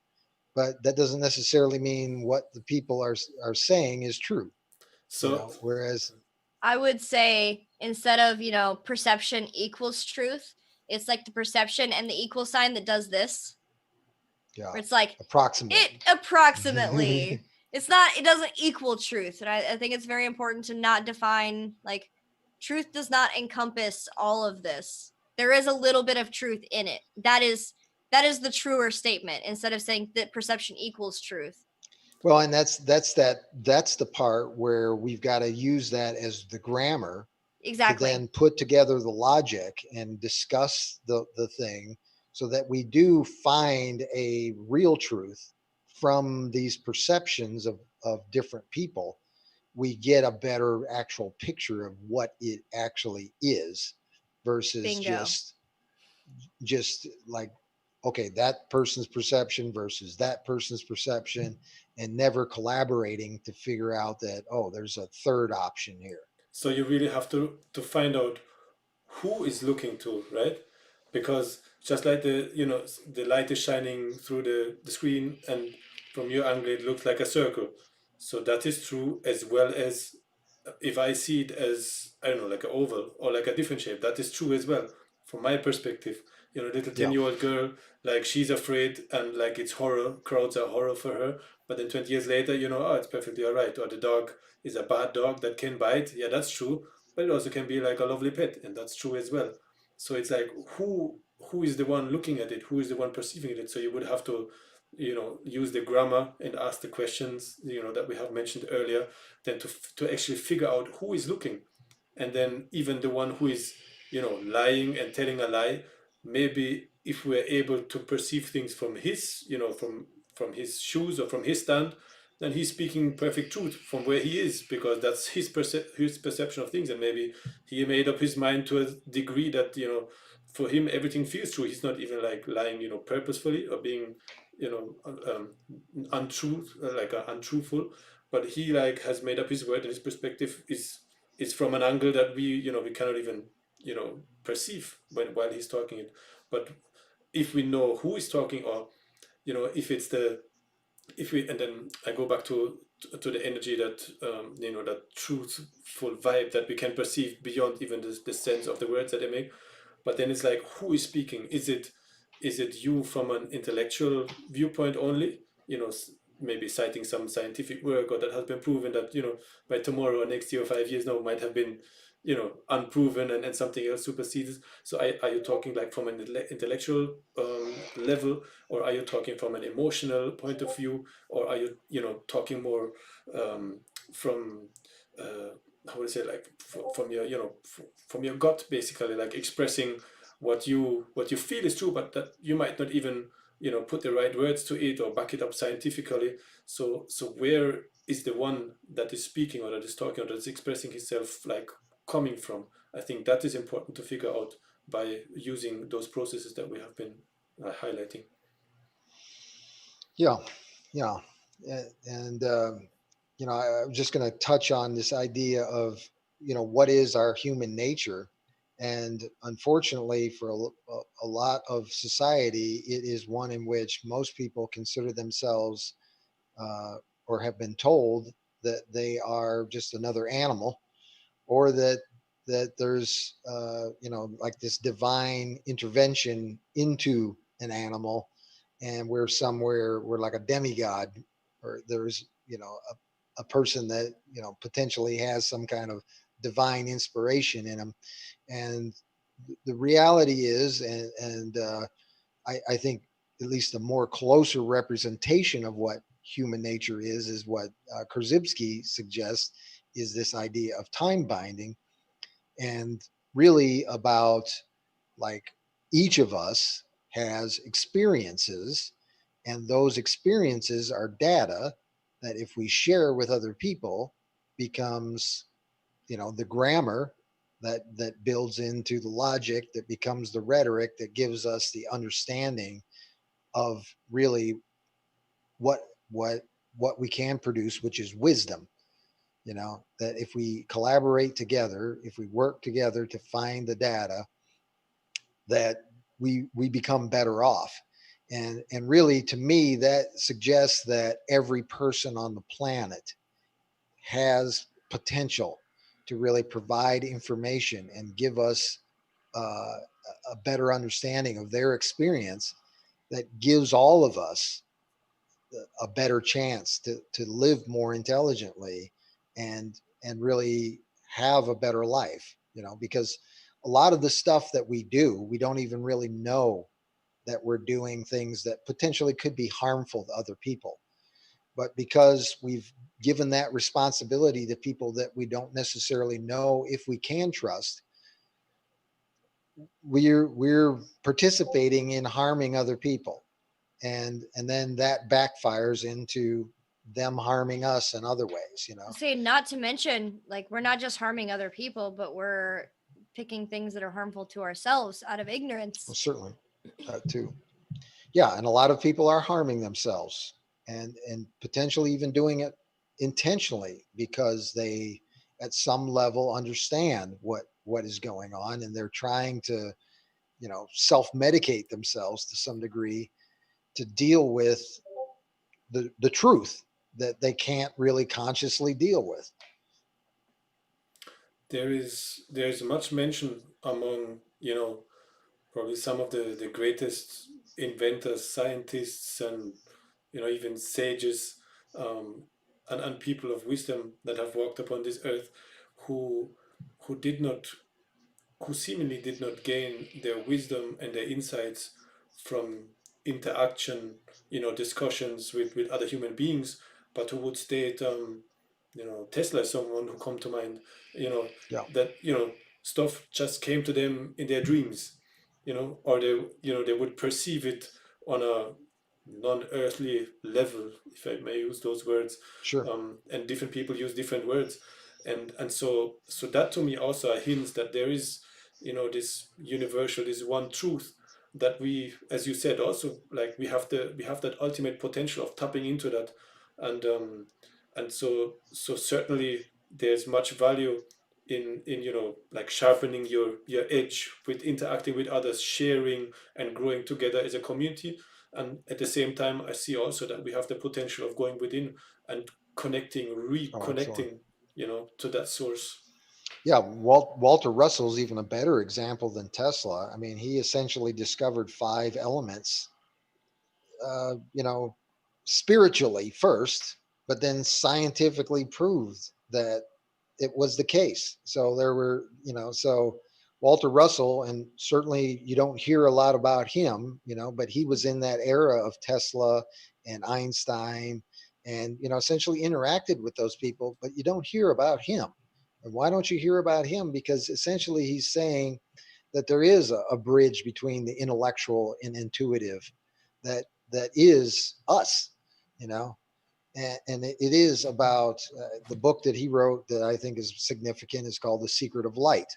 but that doesn't necessarily mean what the people are saying is true. So Whereas, I would say instead of, perception equals truth, it's like the perception and the equal sign that does this, yeah, where it's like approximate. it approximately. It's not, it doesn't equal truth. And I think it's very important to not define, like, truth does not encompass all of this. There is a little bit of truth in it. That is the truer statement, instead of saying that perception equals truth. Well, and that's the part where we've got to use that as the grammar to Exactly. then put together the logic and discuss the thing, so that we do find a real truth from these perceptions of different people. We get a better actual picture of what it actually is, versus Bingo. just like, okay, that person's perception versus that person's perception, and never collaborating to figure out that, oh, there's a third option here. so you really have to find out who is looking to, right? Because just like the light is shining through the screen, and from your angle it looks like a circle. So that is true, as well as if I see it as, I don't know, like an oval or like a different shape, that is true as well. From my perspective, little Yeah. 10-year-old girl, like she's afraid and like it's horror, crowds are horror for her. But then 20 years later, oh, it's perfectly all right. Or the dog is a bad dog that can bite. Yeah, that's true. But it also can be like a lovely pet, and that's true as well. So it's like, who is the one looking at it? Who is the one perceiving it? So you would have to, use the grammar and ask the questions, that we have mentioned earlier, then to actually figure out who is looking. And then even the one who is, lying and telling a lie, maybe if we're able to perceive things from his, from his shoes or from his stand, then he's speaking perfect truth from where he is, because that's his perception of things. And maybe he made up his mind to a degree that, for him everything feels true. He's not even like lying, purposefully, or being, untrue, like untruthful, but he like has made up his word, and his perspective is from an angle that we cannot even perceive while he's talking it. But if we know who is talking, or if it's the if we and then I go back to the energy, that that truthful vibe that we can perceive beyond even the sense of the words that they make. But then it's like, who is speaking? Is it you from an intellectual viewpoint only, maybe citing some scientific work, or that has been proven that by tomorrow or next year or 5 years now might have been unproven, and something else supersedes. So are you talking like from an intellectual level, or are you talking from an emotional point of view, or are you talking more from how would I say, like from your from your gut, basically, like expressing what you feel is true, but that you might not even put the right words to it or back it up scientifically. So where is the one that is speaking, or that is talking, or that is expressing himself, like, coming from? I think that is important to figure out by using those processes that we have been highlighting. Yeah. Yeah. And I'm just going to touch on this idea of, what is our human nature. And unfortunately, for a lot of society, it is one in which most people consider themselves, or have been told, that they are just another animal, or that there's, like this divine intervention into an animal, and we're like a demigod, or there's, a person that, potentially has some kind of divine inspiration in them. And the reality is, I think at least a more closer representation of what human nature is what Korzybski suggests, is this idea of time binding. and really about like each of us has experiences, and those experiences are data that if we share with other people becomes, the grammar that builds into the logic that becomes the rhetoric that gives us the understanding of really what what what we can produce, which is wisdom. That if we collaborate together, if we work together to find the data, that we become better off. And really, to me, that suggests that every person on the planet has potential to really provide information and give us uh, a better understanding of their experience that gives all of us a better chance to live more intelligently and really have a better life, because a lot of the stuff that we do, we don't even really know that we're doing things that potentially could be harmful to other people. But because we've given that responsibility to people that we don't necessarily know if we can trust, we're participating in harming other people, and then that backfires into them harming us in other ways. Say, not to mention, like, we're not just harming other people, but we're picking things that are harmful to ourselves out of ignorance. Well, certainly too. Yeah, and a lot of people are harming themselves, and potentially even doing it intentionally because they at some level understand what is going on, and they're trying to self-medicate themselves to some degree to deal with the truth that they can't really consciously deal with. There's much mention among, probably some of the greatest inventors, scientists, and even sages, um, and people of wisdom that have walked upon this earth, who who did not who seemingly did not gain their wisdom and their insights from interaction, discussions with other human beings, but who would state, Tesla is someone who come to mind, you know, Yeah, that, stuff just came to them in their dreams, or they would perceive it on a non-earthly level, if I may use those words, sure. and different people use different words, and so that to me also hints that there is, this universal, this one truth that we, as you said, also, like, we have that ultimate potential of tapping into that, and so certainly there's much value in like sharpening your edge with interacting with others, sharing and growing together as a community. And at the same time, I see also that we have the potential of going within and connecting, Oh, absolutely. reconnecting, to that source. Yeah, Walter Russell's even a better example than Tesla. I mean, he essentially discovered five elements, uh, you know, spiritually first, but then scientifically proved that it was the case. So there were, so Walter Russell, and certainly you don't hear a lot about him, but he was in that era of Tesla and Einstein, and essentially interacted with those people, but you don't hear about him. And why don't you hear about him? Because essentially he's saying that there is a bridge between the intellectual and intuitive that is us, you know and it is about the book that he wrote that I think is significant is called The Secret of Light.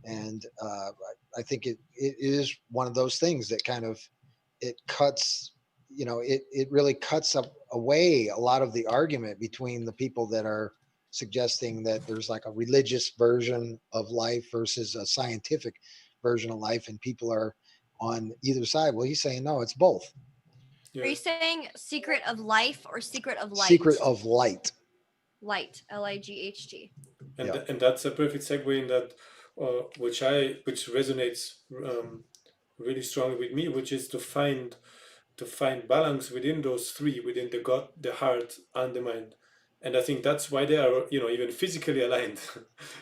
And I think it is one of those things that kind of it cuts, it really cuts up away a lot of the argument between the people that are suggesting that there's like a religious version of life versus a scientific version of life, and people are on either side. Well, he's saying no, it's both. Are Yeah. you saying secret of life or secret of light? Secret of light. Light, Light. and Yeah. and that's a perfect segue in that, which resonates, really strongly with me, which is to find balance within those three, within the gut, the heart, and the mind. And I think that's why they are, even physically aligned,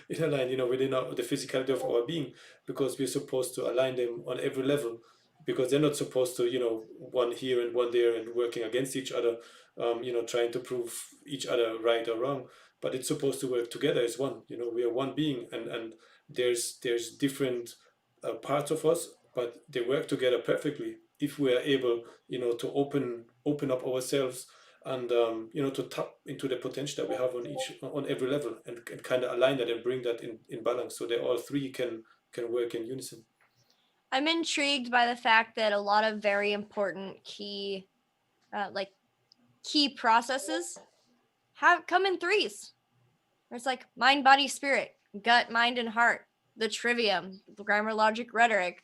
within the physicality of our being, because we're supposed to align them on every level, because they're not supposed to, one here and one there and working against each other, trying to prove each other right or wrong, but it's supposed to work together as one. We are one being, and there's different parts of us, but they work together perfectly if we are able, to open up ourselves and to tap into the potential that we have on every level, and kind of align that and bring that in balance, so that all three can work in unison. I'm intrigued by the fact that a lot of very important key processes have come in threes. It's like mind, body, spirit, gut, mind, and heart, the trivium, the grammar, logic, rhetoric.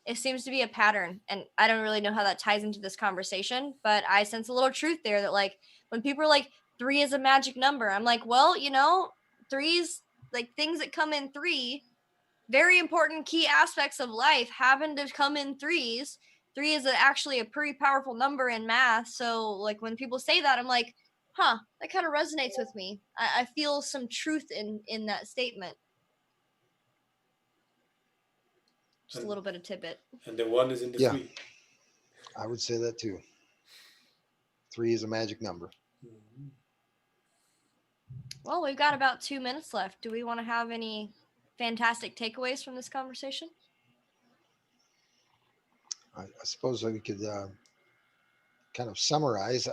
It seems to be a pattern, and I don't really know how that ties into this conversation, but I sense a little truth there that, like, when people are like, 3 is a magic number, I'm like, well, threes, like, things that come in three, very important key aspects of life happen to come in threes. 3 is actually a pretty powerful number in math. So, like, when people say that, I'm like, huh, that kind of resonates with me. I feel some truth in that statement. Just a And little bit of tidbit. and the one is in the Yeah. three. I would say that too. 3 is a magic number. Mhm. Well, we've got about 2 minutes left. Do we want to have any fantastic takeaways from this conversation? I suppose we could kind of summarize.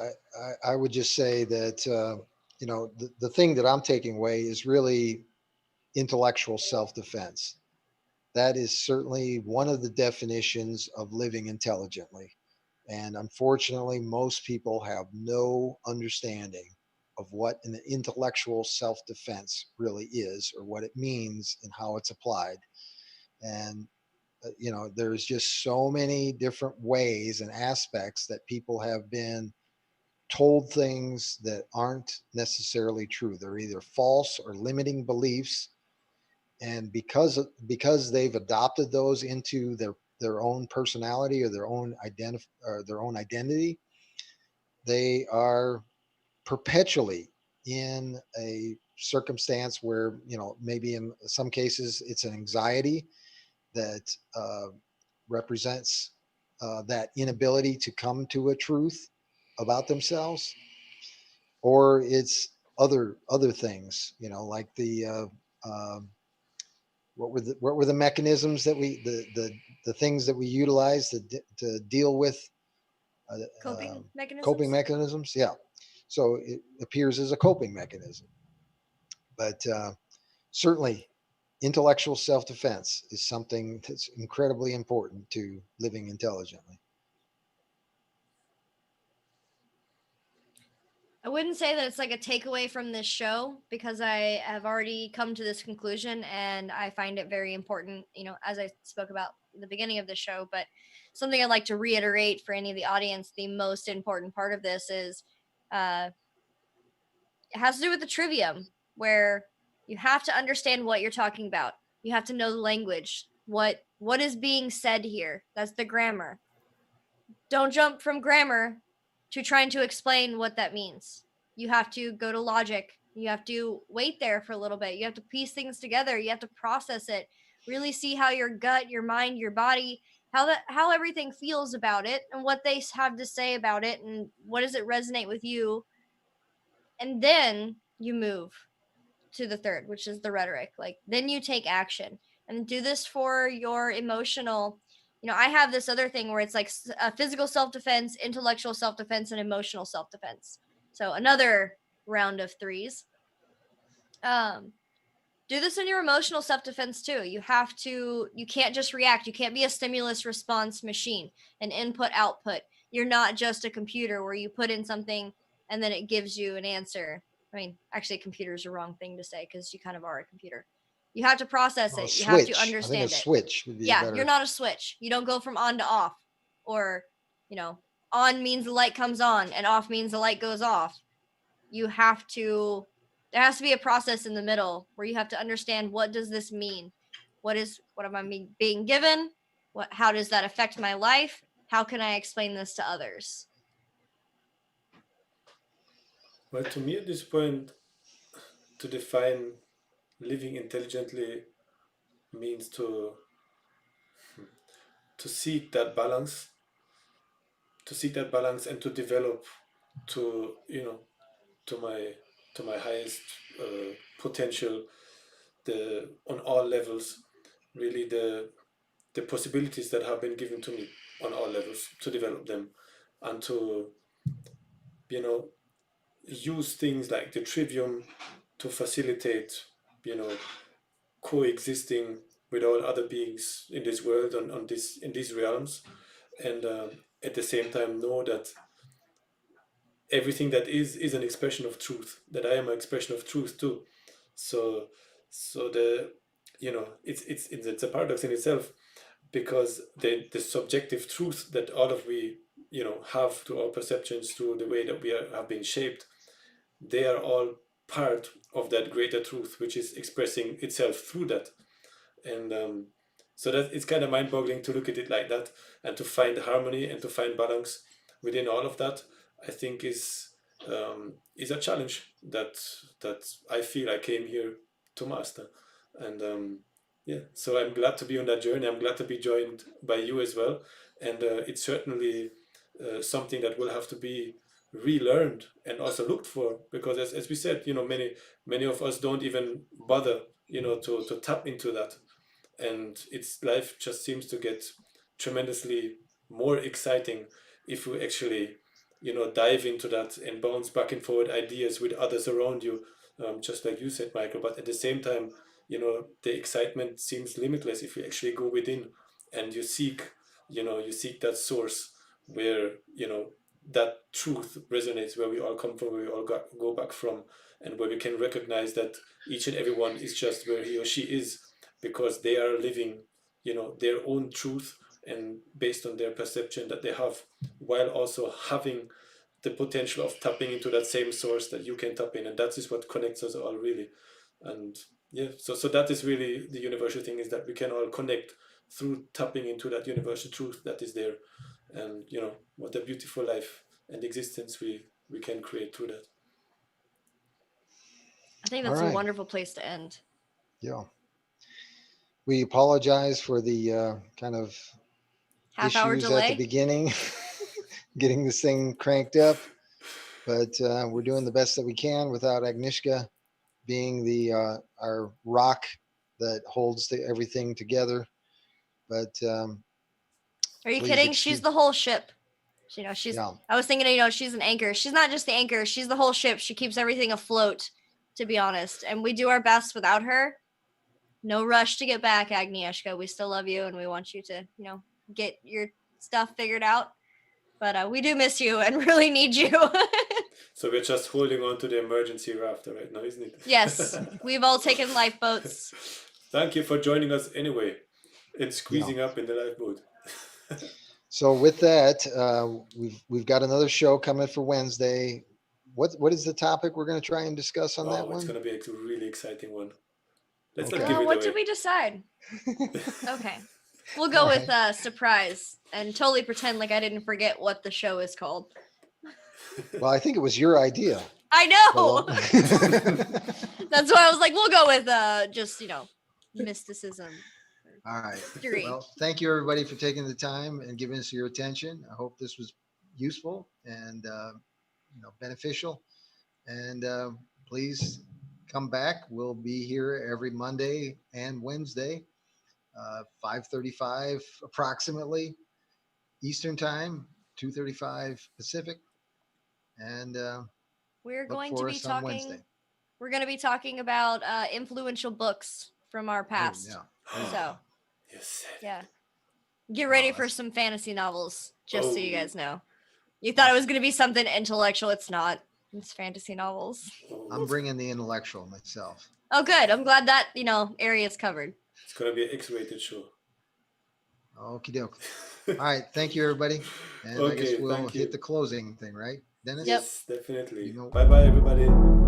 I would just say that the thing that I'm taking away is really intellectual self-defense. That is certainly one of the definitions of living intelligently. And unfortunately, most people have no understanding of what an intellectual self-defense really is, or what it means and how it's applied. And there's just so many different ways and aspects that people have been told things that aren't necessarily true. They're either false or limiting beliefs, and because they've adopted those into their own personality or their own identity, they are perpetually in a circumstance where maybe in some cases it's an anxiety that represents that inability to come to a truth about themselves, or it's other things, like what were the mechanisms that the things that we utilize to deal with Coping mechanisms? coping mechanisms. Yeah, so it appears as a coping mechanism, but certainly intellectual self-defense is something that's incredibly important to living intelligently. I wouldn't say that it's like a takeaway from this show, because I have already come to this conclusion and I find it very important, as I spoke about in the beginning of the show. But something I'd like to reiterate for any of the audience, the most important part of this is it has to do with the trivium, where you have to understand what you're talking about. You have to know the language. What is being said here? That's the grammar. Don't jump from grammar to trying to explain what that means. You have to go to logic. You have to wait there for a little bit. You have to piece things together. You have to process it. Really see how your gut, your mind, your body, how everything feels about it, and what they have to say about it, and what does it resonate with you. And then you move to the third, which is the rhetoric. Like, then you take action and do this for your emotional. I have this other thing where it's like physical self-defense, intellectual self-defense, and emotional self-defense. So another round of threes. Do this in your emotional self-defense too. You can't just react. You can't be a stimulus response machine, an input output. You're not just a computer where you put in something and then it gives you an answer. I mean, actually, computer is the wrong thing to say, because you kind of are a computer. You have to process it. You have to Switch. I think a understand it. switch would be Yeah, better. you're not a switch. You don't go from on to off, or on means the light comes on and off means the light goes off. There has to be a process in the middle where you have to understand, what does this mean? What am I being given? How does that affect my life? How can I explain this to others? Well, to me at this point, to define living intelligently means to seek that balance, and to develop to to my highest potential, on all levels, really the possibilities that have been given to me on all levels to develop them and to, you know, use things like the trivium to facilitate, you know, coexisting with all other beings in this world on this in these realms, and at the same time know that everything that is an expression of truth, that I am an expression of truth too. So the, you know, it's a paradox in itself, because the subjective truth that all of we, you know, have to our perceptions, to the way that have been shaped, they are all part of that greater truth which is expressing itself through that. And so that it's kind of mind-boggling to look at it like that, and to find harmony and to find balance within all of that, I think is a challenge that I feel I came here to master. And yeah, so I'm glad to be on that journey. I'm glad to be joined by you as well. And it's certainly something that will have to be relearned and also looked for, because as we said, you know, many of us don't even bother, you know, to tap into that. And its life just seems to get tremendously more exciting if we actually, you know, dive into that and bounce back and forward ideas with others around you, just like you said, Michael. But at the same time, you know, the excitement seems limitless if you actually go within and you seek, you know, you seek that source where, you know, that truth resonates, where we all come from, where we all go back from, and where we can recognize that each and every one is just where he or she is, because they are living, you know, their own truth, and based on their perception that they have, while also having the potential of tapping into that same source that you can tap in. And that is what connects us all, really. And yeah, so that is really the universal thing, is that we can all connect through tapping into that universal truth that is there. And you know, what a beautiful life and existence we can create through that. I think All that's a right. wonderful place to end. Yeah. We apologize for the kind of Half-hour issues at the delay. beginning, getting this thing cranked up, but we're doing the best that we can without Agnieszka being the our rock that holds everything together. But Are you please kidding? She's excuse. the whole ship. You know, she's. Yeah. I was thinking, you know, she's an anchor. She's not just the anchor. She's the whole ship. She keeps everything afloat, to be honest. And we do our best without her. No rush to get back, Agnieszka. We still love you, and we want you to, you know, get your stuff figured out. But we do miss you and really need you. So we're just holding on to the emergency raft right now, isn't it? Yes, we've all taken lifeboats. Thank you for joining us anyway and squeezing up in the lifeboat. So with that, we've got another show coming for Wednesday. What is the topic we're going to try and discuss on that Oh, it's one? going to be a really exciting one. Let's Okay. not give it What away. did we decide? Okay. We'll go with surprise and totally pretend like I didn't forget what the show is called. Well, I think it was your idea. I know. Well, That's why I was like, we'll go with just, you know, mysticism. all right. Theory. Well, thank you everybody for taking the time and giving us your attention. I hope this was useful and you know, beneficial. And please come back. We'll be here every Monday and Wednesday, 5:35 approximately Eastern time, 2:35 Pacific. And We're look going to for be us on Wednesday. talking. We're going to be talking about influential books from our Oh, past. yeah. So Yes. yeah, get ready for that's- some fantasy novels. Just so you Oh. guys know, you thought it was going to be something intellectual. It's not. It's fantasy novels. I'm bringing the intellectual myself. Oh, good. I'm glad that, you know, area is covered. It's going to be an X-rated show. Okie doke. All right. Thank you, everybody. And I guess Okay, we'll thank you. hit the closing thing, right, Dennis? Yep. Yes, definitely. You know- Bye-bye, everybody.